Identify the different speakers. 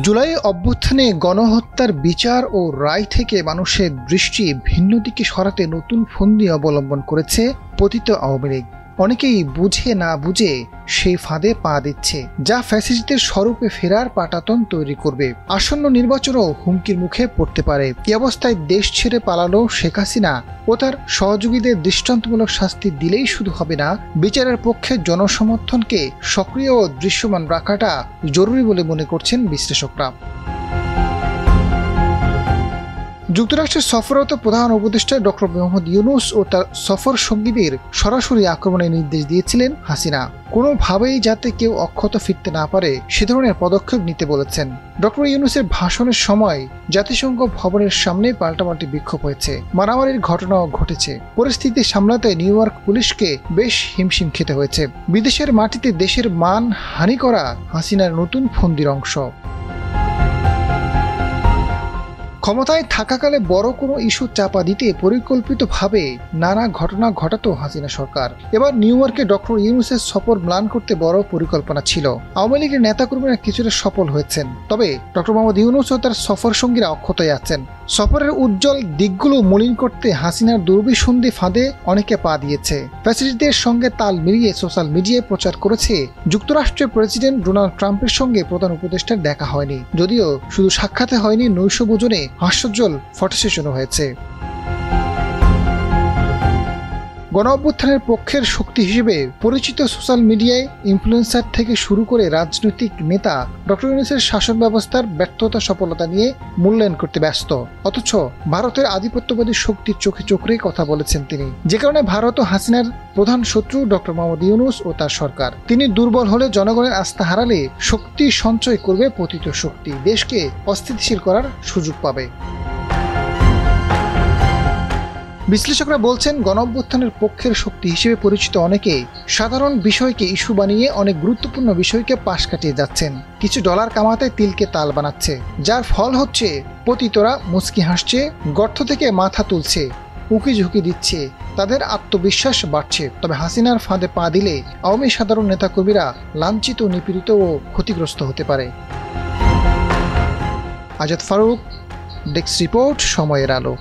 Speaker 1: জুলাই অভ্যুত্থানে গণহত্যার বিচার ও রায় থেকে মানুষের দৃষ্টি ভিন্ন দিকে সরাতে নতুন ফন্দি অবলম্বন করেছে পতিত আওয়ামী লীগ। অনেকেই বুঝে না বুঝে সেই ফাঁদে পা দিচ্ছে, যা ফ্যাসিস্টদের স্বরূপে ফেরার পাটাতন তৈরি করবে। আসন্ন নির্বাচনও হুমকির মুখে পড়তে পারে। এই অবস্থায় দেশ ছেড়ে পালানো শেখ হাসিনা ও তার সহযোগীদের দৃষ্টান্তমূলক শাস্তি দিলেই শুধু হবে না, বিচারের পক্ষে জনসমর্থনকে সক্রিয় ও দৃশ্যমান রাখাটা জরুরি বলে মনে করছেন বিশ্লেষকরা। যুক্তরাষ্ট্রের সফররত প্রধান উপদেষ্টা ডক্টর মোহাম্মদ ইউনূস ও তার সফর সঙ্গীদের সরাসরি আক্রমণের নির্দেশ দিয়েছিলেন হাসিনা। কোনোভাবেই যাতে কেউ অক্ষত ফিরতে না পারে সে ধরনের পদক্ষেপ নিতে বলেছেন। ডক্টর ইউনূসের ভাষণের সময় জাতিসংঘ ভবনের সামনে পাল্টাপাল্টি বিক্ষোভ হয়েছে, মারামারির ঘটনাও ঘটেছে। পরিস্থিতি সামলাতে নিউ ইয়র্ক পুলিশকে বেশ হিমশিম খেতে হয়েছে। বিদেশের মাটিতে দেশের মান হানি করা হাসিনার নতুন ফন্দির অংশ। ক্ষমতায় থাকাকালে বড় কোনো ইস্যু চাপা দিতে পরিকল্পিতভাবে নানা ঘটনা ঘটাতো হাসিনা সরকার। এবার নিউ ইয়র্কে ডক্টর ইউনূসের সফর ম্লান করতে বড় পরিকল্পনা ছিল। আওয়ামী লীগের নেতাকর্মীরা কিছুটা সফল হয়েছেন, তবে ডক্টর মোহাম্মদ ইউনূস ও তার সফর সঙ্গীরা অক্ষতই আছেন। সফরের উজ্জ্বল দিকগুলো মলিন করতে হাসিনার দুর্বিসন্ধি ফাঁদে অনেকে পা দিয়েছে। ফ্যাসিস্টদের সঙ্গে তাল মিলিয়ে সোশ্যাল মিডিয়ায় প্রচার করেছে যুক্তরাষ্ট্রের প্রেসিডেন্ট ডোনাল্ড ট্রাম্পের সঙ্গে প্রধান উপদেষ্টার দেখা হয়নি, যদিও শুধু সাক্ষাতে হয়নি, নৈশভোজনে হাস্যোজ্জ্বল ফটোসেশনও হয়েছে। গণঅভ্যুত্থানের পক্ষের শক্তি হিসেবে পরিচিত সোশ্যাল মিডিয়ায় ইনফ্লুয়েন্সার থেকে শুরু করে রাজনৈতিক নেতা ডক্টর ইউনূসের শাসন ব্যবস্থার ব্যর্থতা সফলতা নিয়ে মূল্যায়ন করতে ব্যস্ত। অথচ ভারতের আধিপত্যবাদী শক্তির চোখে চোখ রেখে কথা বলেছেন তিনি, যে কারণে ভারত ও হাসিনার প্রধান শত্রু ডক্টর মোহাম্মদ ইউনূস ও তার সরকার। তিনি দুর্বল হলে, জনগণের আস্থা হারালে শক্তি সঞ্চয় করবে পতিত শক্তি, দেশকে অস্থিতিশীল করার সুযোগ পাবে। বিশ্লেষকরা বলছেন, গণঅভ্যুত্থানের পক্ষের শক্তি হিসেবে পরিচিত অনেকে সাধারণ বিষয়কে ইস্যু বানিয়ে অনেক গুরুত্বপূর্ণ বিষয়কে পাশ কাটিয়ে যাচ্ছেন। কিছু ডলার কামাতে তিলকে তাল বানাচ্ছে, যার ফল হচ্ছে পতিতরা মুচকি হাসছে, গর্ত থেকে মাথা তুলছে, উকি ঝুঁকি দিচ্ছে, তাদের আত্মবিশ্বাস বাড়ছে। তবে হাসিনার ফাঁদে পা দিলে আওয়ামী সাধারণ নেতাকর্মীরা লাঞ্ছিত, নিপীড়িত ও ক্ষতিগ্রস্ত হতে পারে। আজাদ ফারুক, ডেস্ক রিপোর্ট, সময়ের আলো।